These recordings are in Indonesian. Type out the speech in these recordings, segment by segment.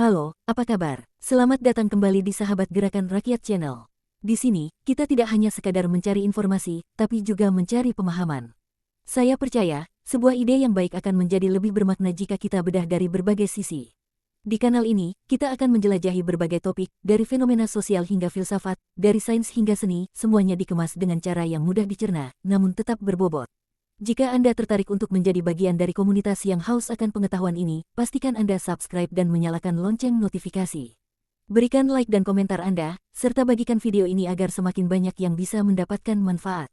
Halo, apa kabar? Selamat datang kembali di Sahabat Gerakan Rakyat Channel. Di sini, kita tidak hanya sekadar mencari informasi, tapi juga mencari pemahaman. Saya percaya, sebuah ide yang baik akan menjadi lebih bermakna jika kita bedah dari berbagai sisi. Di kanal ini, kita akan menjelajahi berbagai topik, dari fenomena sosial hingga filsafat, dari sains hingga seni, semuanya dikemas dengan cara yang mudah dicerna, namun tetap berbobot. Jika Anda tertarik untuk menjadi bagian dari komunitas yang haus akan pengetahuan ini, pastikan Anda subscribe dan menyalakan lonceng notifikasi. Berikan like dan komentar Anda, serta bagikan video ini agar semakin banyak yang bisa mendapatkan manfaat.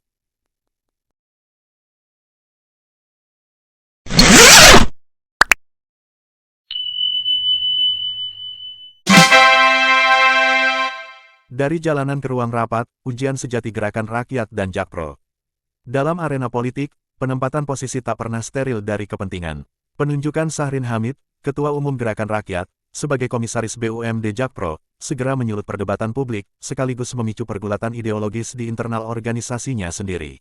Dari jalanan ke ruang rapat, ujian sejati gerakan rakyat dan Jakpro. Dalam arena politik, penempatan posisi tak pernah steril dari kepentingan. Penunjukan Syahrin Hamid, Ketua Umum Gerakan Rakyat, sebagai Komisaris BUMD Jakpro, segera menyulut perdebatan publik, sekaligus memicu pergulatan ideologis di internal organisasinya sendiri.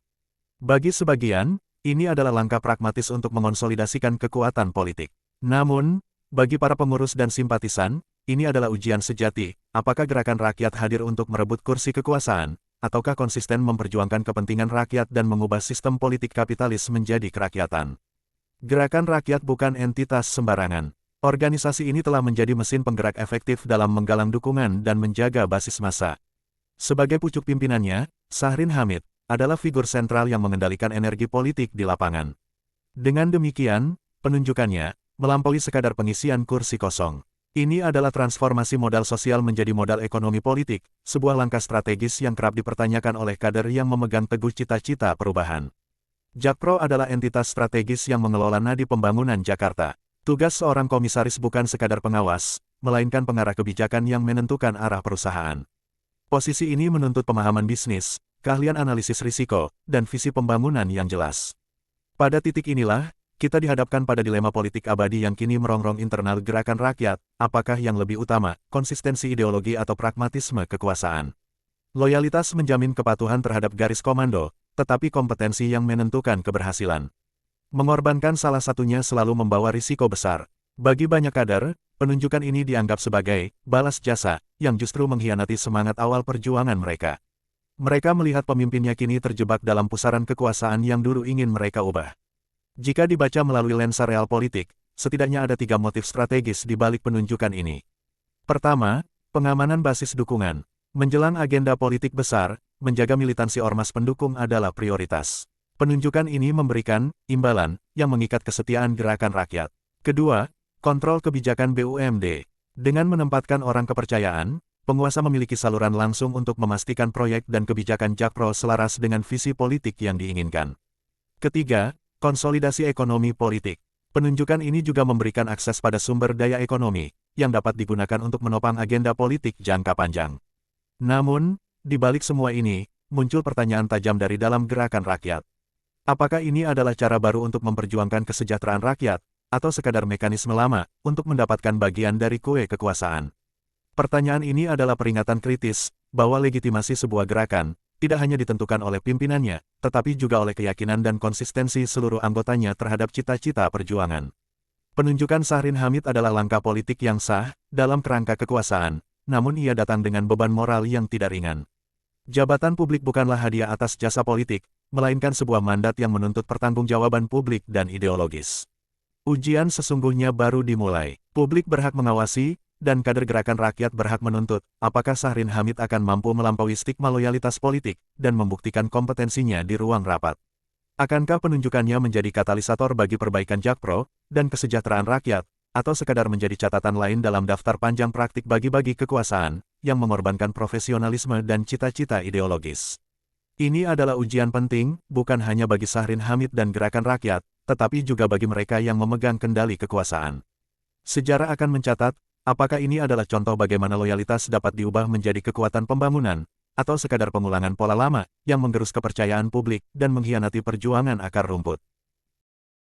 Bagi sebagian, ini adalah langkah pragmatis untuk mengonsolidasikan kekuatan politik. Namun, bagi para pengurus dan simpatisan, ini adalah ujian sejati, apakah Gerakan Rakyat hadir untuk merebut kursi kekuasaan, ataukah konsisten memperjuangkan kepentingan rakyat dan mengubah sistem politik kapitalis menjadi kerakyatan. Gerakan Rakyat bukan entitas sembarangan. Organisasi ini telah menjadi mesin penggerak efektif dalam menggalang dukungan dan menjaga basis massa. Sebagai pucuk pimpinannya, Syahrin Hamid adalah figur sentral yang mengendalikan energi politik di lapangan. Dengan demikian, penunjukannya melampaui sekadar pengisian kursi kosong. Ini adalah transformasi modal sosial menjadi modal ekonomi politik, sebuah langkah strategis yang kerap dipertanyakan oleh kader yang memegang teguh cita-cita perubahan. Jakpro adalah entitas strategis yang mengelola nadi pembangunan Jakarta. Tugas seorang komisaris bukan sekadar pengawas, melainkan pengarah kebijakan yang menentukan arah perusahaan. Posisi ini menuntut pemahaman bisnis, keahlian analisis risiko, dan visi pembangunan yang jelas. Pada titik inilah, kita dihadapkan pada dilema politik abadi yang kini merongrong internal Gerakan Rakyat, apakah yang lebih utama, konsistensi ideologi atau pragmatisme kekuasaan. Loyalitas menjamin kepatuhan terhadap garis komando, tetapi kompetensi yang menentukan keberhasilan. Mengorbankan salah satunya selalu membawa risiko besar. Bagi banyak kader, penunjukan ini dianggap sebagai balas jasa, yang justru mengkhianati semangat awal perjuangan mereka. Mereka melihat pemimpinnya kini terjebak dalam pusaran kekuasaan yang dulu ingin mereka ubah. Jika dibaca melalui lensa real politik, setidaknya ada 3 motif strategis di balik penunjukan ini. Pertama, pengamanan basis dukungan. Menjelang agenda politik besar, menjaga militansi ormas pendukung adalah prioritas. Penunjukan ini memberikan imbalan yang mengikat kesetiaan Gerakan Rakyat. Kedua, kontrol kebijakan BUMD. Dengan menempatkan orang kepercayaan, penguasa memiliki saluran langsung untuk memastikan proyek dan kebijakan Jakpro selaras dengan visi politik yang diinginkan. Ketiga, konsolidasi ekonomi politik. Penunjukan ini juga memberikan akses pada sumber daya ekonomi, yang dapat digunakan untuk menopang agenda politik jangka panjang. Namun, di balik semua ini, muncul pertanyaan tajam dari dalam Gerakan Rakyat. Apakah ini adalah cara baru untuk memperjuangkan kesejahteraan rakyat, atau sekadar mekanisme lama, untuk mendapatkan bagian dari kue kekuasaan? Pertanyaan ini adalah peringatan kritis, bahwa legitimasi sebuah gerakan, tidak hanya ditentukan oleh pimpinannya, tetapi juga oleh keyakinan dan konsistensi seluruh anggotanya terhadap cita-cita perjuangan. Penunjukan Syahrin Hamid adalah langkah politik yang sah, dalam kerangka kekuasaan, namun ia datang dengan beban moral yang tidak ringan. Jabatan publik bukanlah hadiah atas jasa politik, melainkan sebuah mandat yang menuntut pertanggungjawaban publik dan ideologis. Ujian sesungguhnya baru dimulai. Publik berhak mengawasi, dan kader Gerakan Rakyat berhak menuntut, apakah Syahrin Hamid akan mampu melampaui stigma loyalitas politik, dan membuktikan kompetensinya di ruang rapat. Akankah penunjukannya menjadi katalisator bagi perbaikan Jakpro, dan kesejahteraan rakyat, atau sekadar menjadi catatan lain dalam daftar panjang praktik bagi-bagi kekuasaan, yang mengorbankan profesionalisme dan cita-cita ideologis. Ini adalah ujian penting, bukan hanya bagi Syahrin Hamid dan Gerakan Rakyat, tetapi juga bagi mereka yang memegang kendali kekuasaan. Sejarah akan mencatat, apakah ini adalah contoh bagaimana loyalitas dapat diubah menjadi kekuatan pembangunan, atau sekadar pengulangan pola lama, yang menggerus kepercayaan publik dan mengkhianati perjuangan akar rumput.